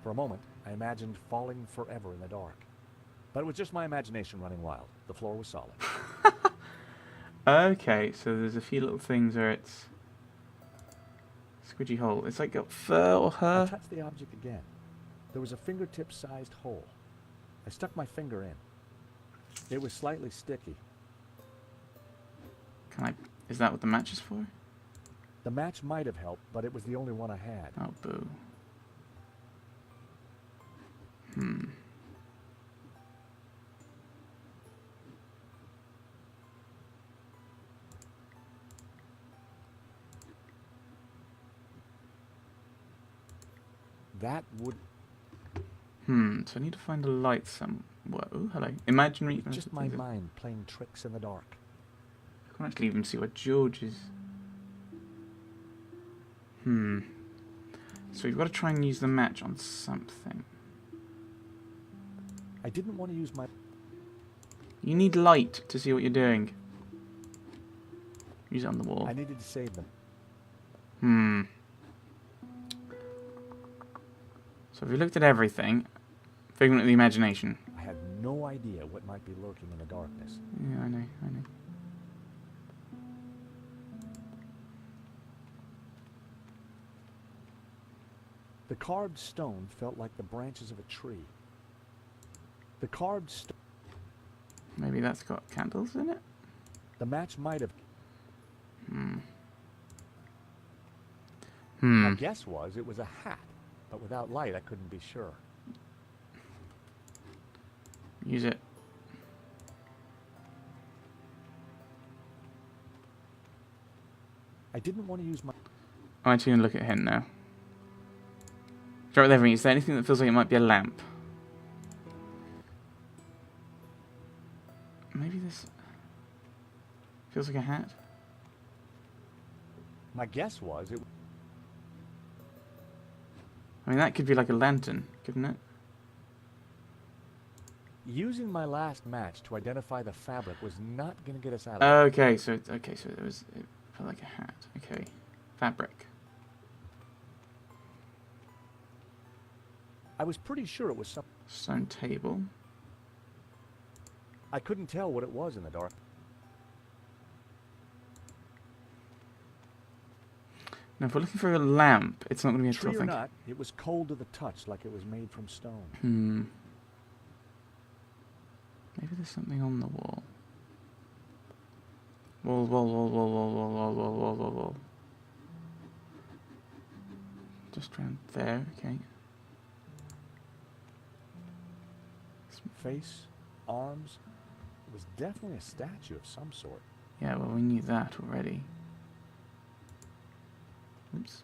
For a moment, I imagined falling forever in the dark. But it was just my imagination running wild. The floor was solid. Okay, so there's a few little things where it's squidgy hole. It's like got fur or I her. touched the object again. There was a fingertip-sized hole. I stuck my finger in. It was slightly sticky. Can I? Is that what the match is for? The match might have helped, but it was the only one I had. Oh, boo. Hmm. That would... So I need to find a light somewhere. Oh, hello. Imaginary... It's just my mind playing tricks in the dark. I can't actually even see where George is. So we've got to try and use the match on something. I didn't want to use my... You need light to see what you're doing. Use it on the wall. I needed to save them. So if we looked at everything, figment of the imagination. I had no idea what might be lurking in the darkness. Yeah, I know. The carved stone felt like the branches of a tree. The carved stone... Maybe that's got candles in it? The match might have... My guess was it was a hat, but without light I couldn't be sure. Use it. I didn't want to use my... I'm actually going to look at him now. Start with everything. Is there anything that feels like it might be a lamp? Maybe this feels like a hat. My guess was it... I mean, that could be like a lantern, couldn't it? Using my last match to identify the fabric was not going to get us out of it. Okay, so it felt like a hat. Okay, fabric. I was pretty sure it was some... Stone table. I couldn't tell what it was in the dark. Now, if we're looking for a lamp, it's not going to be a Tree or thing. not, it was cold to the touch, like it was made from stone. Maybe there's something on the wall. Wall. Just around there, okay. Face, arms. It was definitely a statue of some sort. Yeah, well, we knew that already. Oops.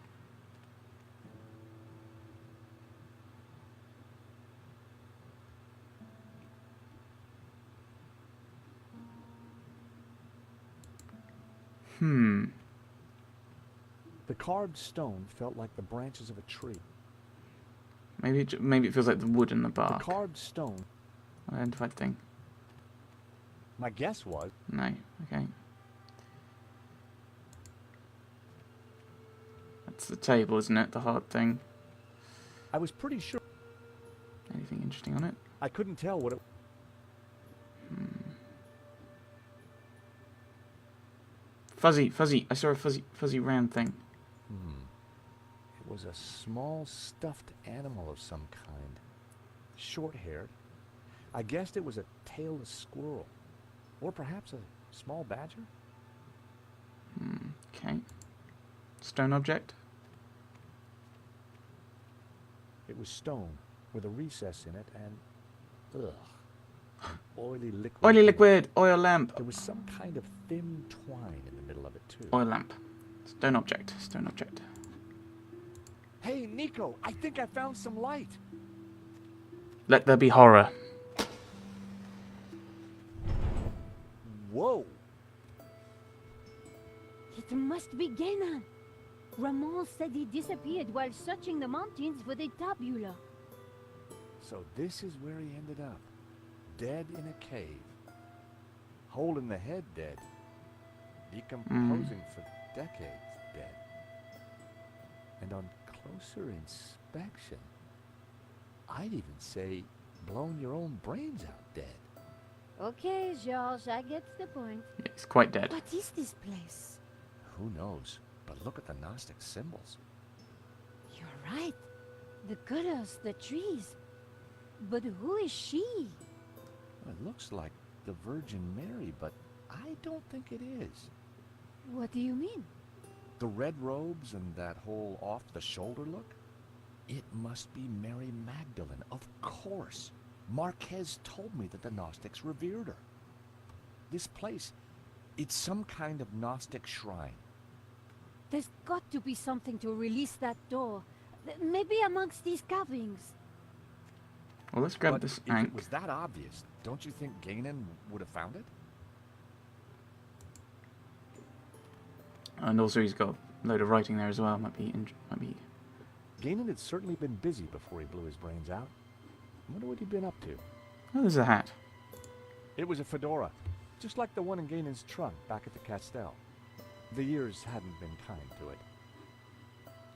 The carved stone felt like the branches of a tree. Maybe it feels like the wood and the bark. The carved stone... Identified thing. My guess was... No, okay. That's the table, isn't it? The hard thing. I was pretty sure... Anything interesting on it? I couldn't tell what it... Fuzzy. I saw a fuzzy round thing. It was a small stuffed animal of some kind. Short-haired. I guessed it was a tailless squirrel. Or perhaps a small badger? Okay. Stone object? It was stone, with a recess in it, and... Ugh. Oily liquid. Oily liquid! Oil lamp! There was some kind of thin twine in the middle of it, too. Oil lamp. Stone object. Hey, Nico, I think I found some light. Let there be horror. Whoa. It must be Genan. Ramon said he disappeared while searching the mountains for the tabula. So this is where he ended up. Dead in a cave. Hole in the head dead. Decomposing for decades dead. And on closer inspection, I'd even say blowing your own brains out dead. Okay, George, I get the point. Yeah, he's quite dead. What is this place? Who knows? But look at the Gnostic symbols. You're right. The colors, the trees. But who is she? It looks like the Virgin Mary, but I don't think it is. What do you mean? The red robes and that whole off-the-shoulder look? It must be Mary Magdalene, of course. Marquez told me that the Gnostics revered her. This place, it's some kind of Gnostic shrine. There's got to be something to release that door. Maybe amongst these carvings. Well, let's grab But this if ankh. it was that obvious, don't you think Ganon would have found it? And also he's got a load of writing there as well. Might be. Ganon had certainly been busy before he blew his brains out. I wonder what he'd been up to. Oh, there's a hat. It was a fedora, just like the one in Ganon's trunk back at the Castel. The years hadn't been kind to it.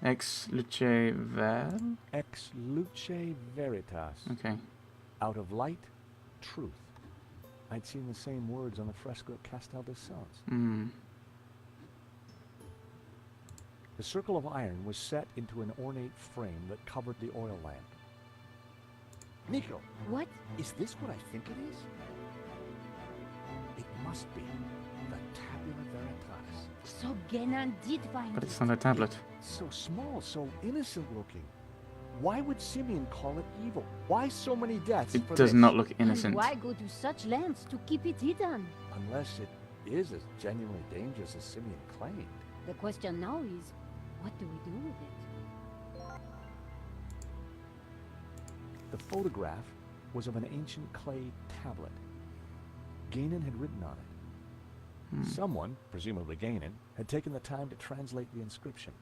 Ex luce vel. Ex luce veritas. Okay. Out of light, truth. I'd seen the same words on the fresco at Castel de Sons. Hmm. The circle of iron was set into an ornate frame that covered the oil lamp. Nico, What? is this what I think it is? It must be the Tabula Veritatis. So Genon did find But it. it's not a tablet. So small, so innocent looking. Why would Simeon call it evil? Why so many deaths It for does this? not look And innocent. why go to such lengths to keep it hidden? Unless it is as genuinely dangerous as Simeon claimed. The question now is, what do we do with it? The photograph was of an ancient clay tablet. Ganon had written on it. Someone, presumably Ganon, had taken the time to translate the inscription.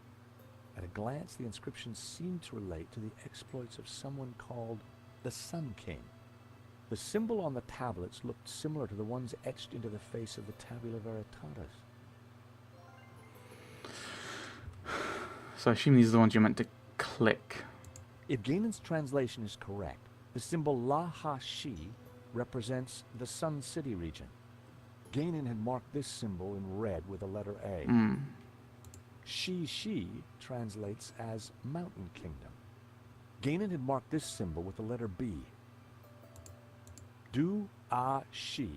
At a glance, the inscription seemed to relate to the exploits of someone called the Sun King. The symbol on the tablets looked similar to the ones etched into the face of the Tabula Veritatis. So I assume these are the ones you're meant to click. If Ganon's translation is correct, the symbol La Ha Shi represents the Sun City region. Ganon had marked this symbol in red with the letter A. Hmm. Shi translates as Mountain Kingdom. Ganon had marked this symbol with the letter B. Du A Shi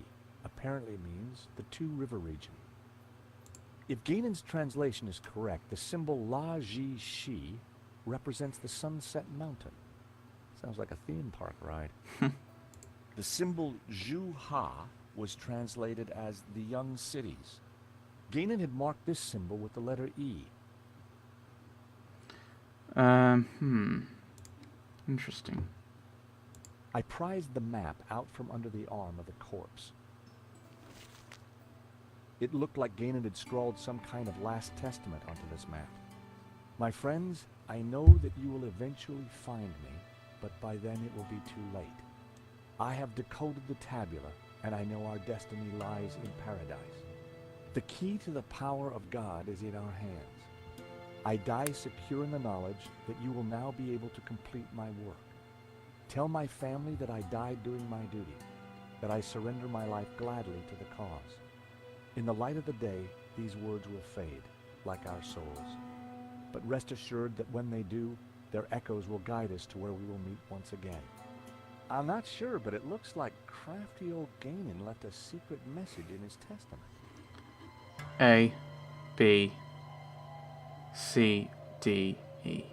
apparently means the Two River region. If Ganon's translation is correct, the symbol La Ji Shi represents the Sunset Mountain. Sounds like a theme park ride. The symbol Zhu Ha was translated as the Young Cities. Ganon had marked this symbol with the letter E. Interesting. I prized the map out from under the arm of the corpse. It looked like Ganon had scrawled some kind of last testament onto this map. My friends, I know that you will eventually find me, but by then it will be too late. I have decoded the tabula, and I know our destiny lies in paradise. The key to the power of God is in our hands. I die secure in the knowledge that you will now be able to complete my work. Tell my family that I died doing my duty, that I surrender my life gladly to the cause. In the light of the day, these words will fade, like our souls. But rest assured that when they do, their echoes will guide us to where we will meet once again. I'm not sure, but it looks like crafty old Ganon left a secret message in his testament. A, B, C, D, E.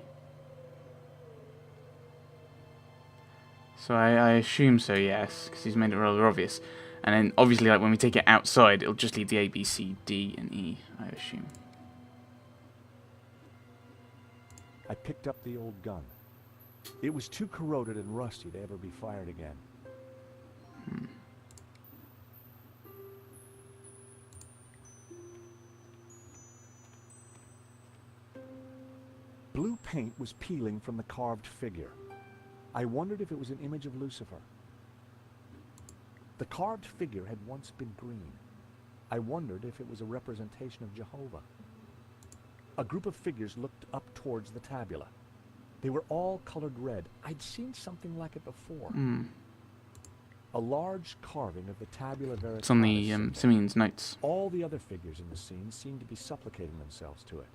So I assume so, yes, because he's made it rather obvious. And then obviously, like when we take it outside, it'll just leave the A, B, C, D, and E, I assume. I picked up the old gun. It was too corroded and rusty to ever be fired again. Blue paint was peeling from the carved figure. I wondered if it was an image of Lucifer. The carved figure had once been green. I wondered if it was a representation of Jehovah. A group of figures looked up towards the tabula. They were all colored red. I'd seen something like it before. Hmm. A large carving of the tabula veritatis. It's on the symbol. Simeon's notes. All the other figures in the scene seemed to be supplicating themselves to it.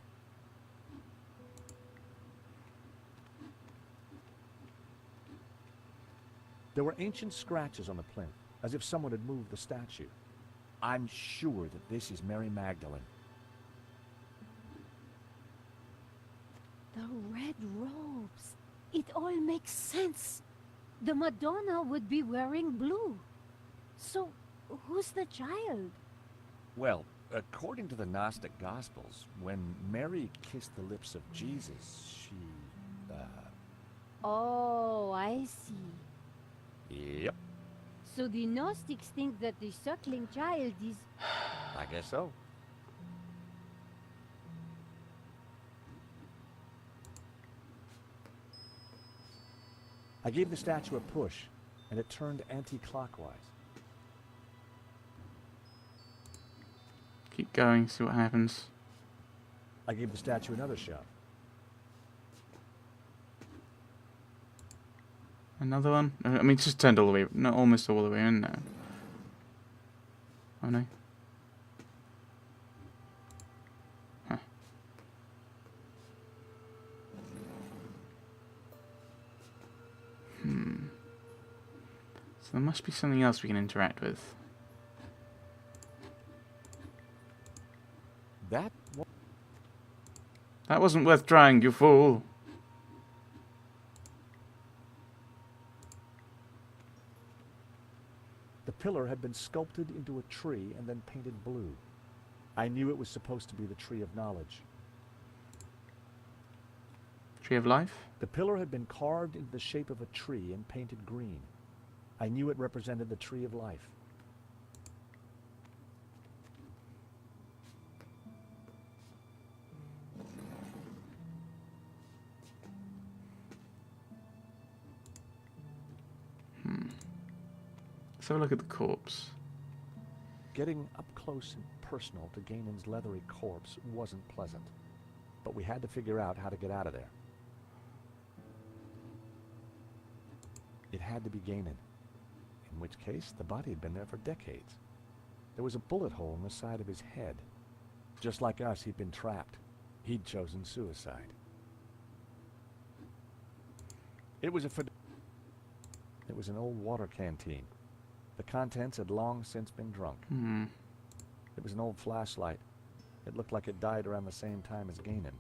There were ancient scratches on the plinth, as if someone had moved the statue. I'm sure that this is Mary Magdalene. The red robes. It all makes sense. The Madonna would be wearing blue. So, who's the child? Well, according to the Gnostic Gospels, when Mary kissed the lips of Jesus, she, Oh, I see. Yep, So the Gnostics think that the suckling child is... I guess so. I gave the statue a push, and it turned anti-clockwise. Keep going, see what happens. I gave the statue another shove. Another one? I mean, it's just turned all the way, not almost all the way in now. Oh no. Huh. So there must be something else we can interact with. That wasn't worth trying, you fool. The pillar had been sculpted into a tree and then painted blue. I knew it was supposed to be the Tree of Knowledge. Tree of Life? The pillar had been carved into the shape of a tree and painted green. I knew it represented the Tree of Life. Let's have a look at the corpse. Getting up close and personal to Ganon's leathery corpse wasn't pleasant, but we had to figure out how to get out of there. It had to be Ganon, in which case the body had been there for decades. There was a bullet hole in the side of his head. Just like us, he'd been trapped. He'd chosen suicide. It was an old water canteen. The contents had long since been drunk. It was an old flashlight. It looked like it died around the same time as Ganon.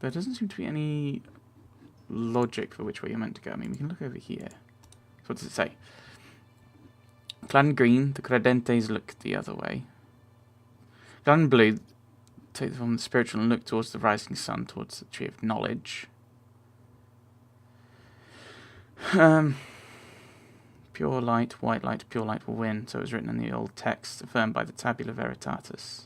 There doesn't seem to be any logic for which way you're meant to go. I mean, we can look over here. So what does it say? Clad in green, the Credentes look the other way. Clad in blue, take the form of the spiritual and look towards the rising sun, towards the Tree of Knowledge. Pure light, pure light will win. So it was written in the old text, affirmed by the Tabula Veritatis.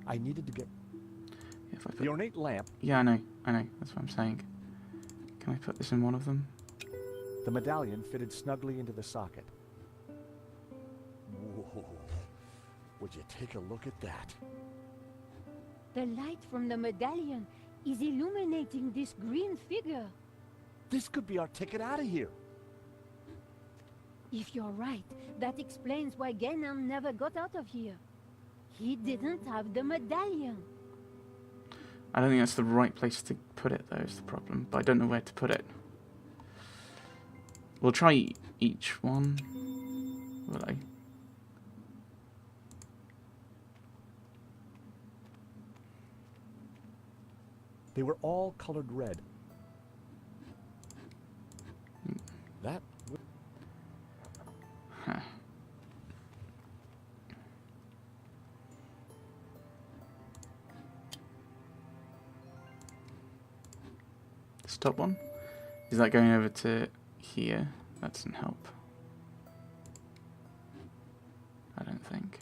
I needed to get If I put the ornate lamp. Yeah, I know. That's what I'm saying. Can I put this in one of them? The medallion fitted snugly into the socket. Whoa. Would you take a look at that? The light from the medallion is illuminating this green figure. This could be our ticket out of here. If you're right, that explains why Ganon never got out of here. He didn't have the medallion. I don't think that's the right place to put it, though, is the problem. But I don't know where to put it. We'll try each one. Will I? They were all colored red. That Huh. top one. Is that going over to here? That doesn't help. I don't think.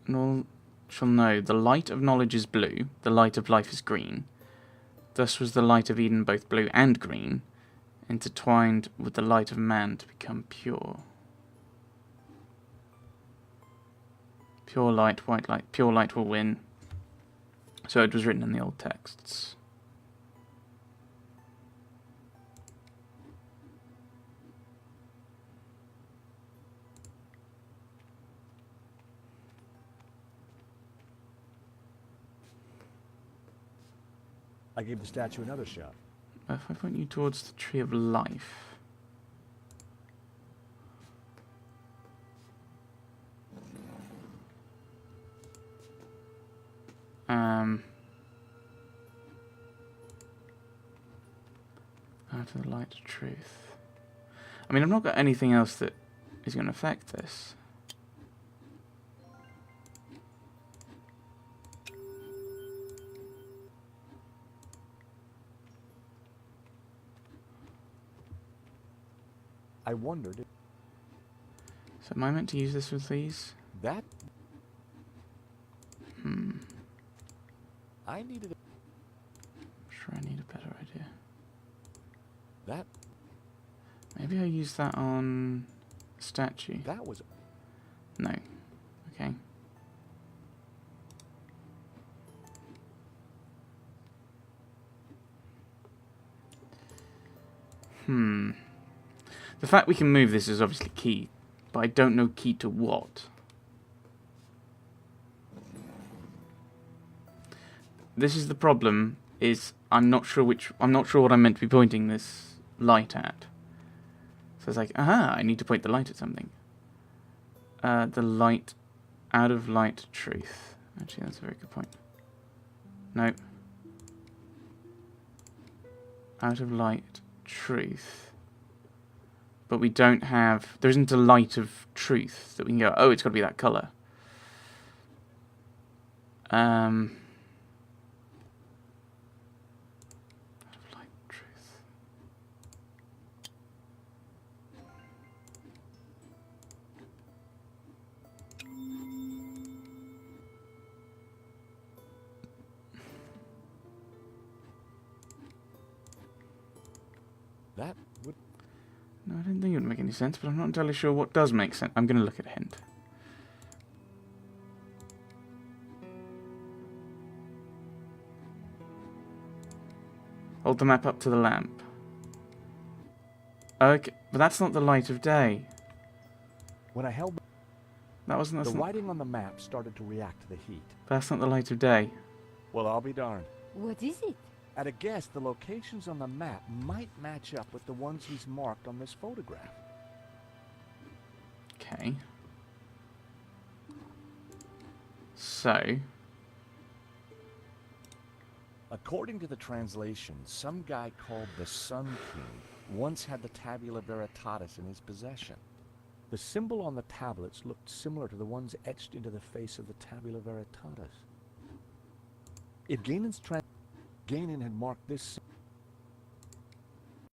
Nor shall know. The light of knowledge is blue. The light of life is green. Thus was the light of Eden both blue and green, intertwined with the light of man to become pure. Pure light, white light. Pure light will win. So it was written in the old texts. I gave the statue another shot. If I point you towards the tree of life. Out of the light of truth. I mean, I've not got anything else that is going to affect this. I wondered if So am I meant to use this with these? that Hmm. I needed I'm sure I need a better idea. that Maybe I use that on statue. that was No. Okay. The fact we can move this is obviously key, but I don't know key to what. This is the problem, is I'm not sure what I'm meant to be pointing this light at. So it's like, aha, I need to point the light at something. The light, out of light, truth. Actually, that's a very good point. No. Out of light, truth. But we don't have, there isn't a light of truth that we can go, oh, it's got to be that colour. Out of light, truth. that would No, I didn't think it would make any sense, but I'm not entirely sure what does make sense. I'm going to look at a hint. Hold the map up to the lamp. Okay, but that's not the light of day. when I held That wasn't. the That's not, writing on the map started to react to the heat. that's not the light of day. Well, I'll be darned. What is it? At a guess, the locations on the map might match up with the ones he's marked on this photograph. Okay. So, According to the translation, some guy called the Sun King once had the Tabula Veritatis in his possession. The symbol on the tablets looked similar to the ones etched into the face of the Tabula Veritatis. If Ganon's Ganon had marked this